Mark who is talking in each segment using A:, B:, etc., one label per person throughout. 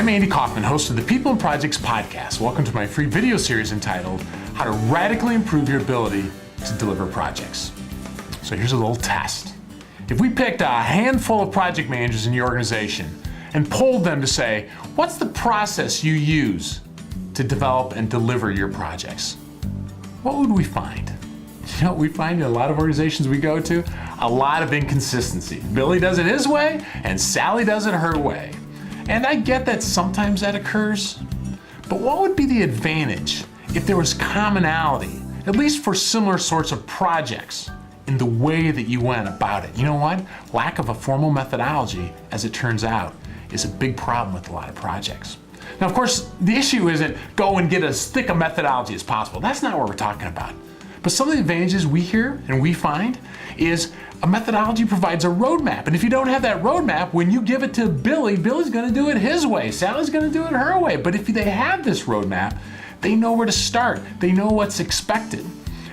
A: I'm Andy Kaufman, host of the People and Projects podcast. Welcome to my free video series entitled, How to Radically Improve Your Ability to Deliver Projects. So here's a little test. If we picked a handful of project managers in your organization and polled them to say, what's the process you use to develop and deliver your projects? What would we find? You know what we find in a lot of organizations we go to? A lot of inconsistency. Billy does it his way and Sally does it her way. And I get that sometimes that occurs, but what would be the advantage if there was commonality, at least for similar sorts of projects, in the way that you went about it? You know what? Lack of a formal methodology, as it turns out, is a big problem with a lot of projects. Now, of course, the issue isn't go and get as thick a methodology as possible. That's not what we're talking about. But some of the advantages we hear and we find is a methodology provides a roadmap. And if you don't have that roadmap, when you give it to Billy, Billy's going to do it his way. Sally's going to do it her way. But if they have this roadmap, they know where to start. They know what's expected.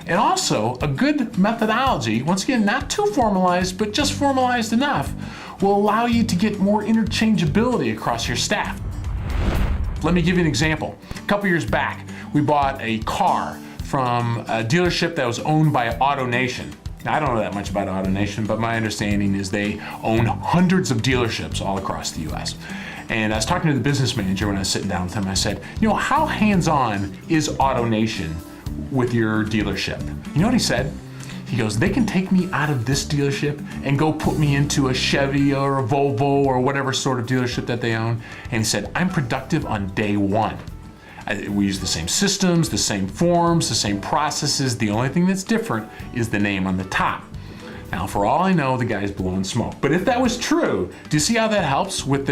A: And also, a good methodology, once again, not too formalized, but just formalized enough, will allow you to get more interchangeability across your staff. Let me give you an example. A couple years back, we bought a car from a dealership that was owned by AutoNation. Now, I don't know that much about AutoNation, but my understanding is they own hundreds of dealerships all across the US. And I was talking to the business manager when I was sitting down with him. I said, how hands-on is AutoNation with your dealership? You know what he said? He goes, they can take me out of this dealership and go put me into a Chevy or a Volvo or whatever sort of dealership that they own. And he said, I'm productive on day one. We use the same systems, the same forms, the same processes. The only thing that's different is the name on the top. Now, for all I know, the guy's blowing smoke. But if that was true, do you see how that helps with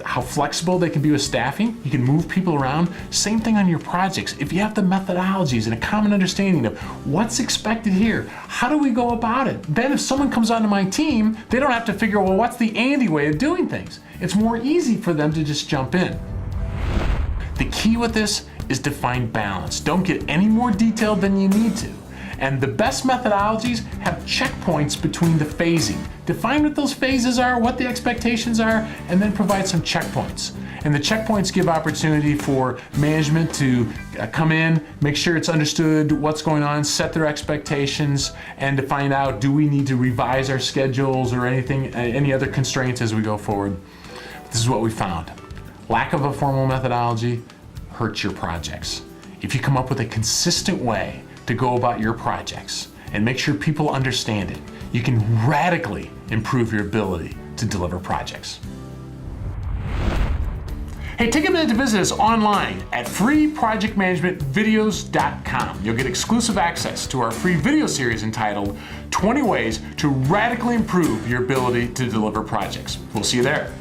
A: how flexible they can be with staffing? You can move people around. Same thing on your projects. If you have the methodologies and a common understanding of what's expected here, how do we go about it? Then if someone comes onto my team, they don't have to figure, well, what's the Andy way of doing things? It's more easy for them to just jump in. The key with this is to find balance. Don't get any more detailed than you need to. And the best methodologies have checkpoints between the phasing. Define what those phases are, what the expectations are, and then provide some checkpoints. And the checkpoints give opportunity for management to come in, make sure it's understood what's going on, set their expectations, and to find out, do we need to revise our schedules or any other constraints as we go forward. This is what we found. Lack of a formal methodology hurts your projects. If you come up with a consistent way to go about your projects and make sure people understand it, you can radically improve your ability to deliver projects. Hey, take a minute to visit us online at freeprojectmanagementvideos.com. You'll get exclusive access to our free video series entitled 20 Ways to Radically Improve Your Ability to Deliver Projects. We'll see you there.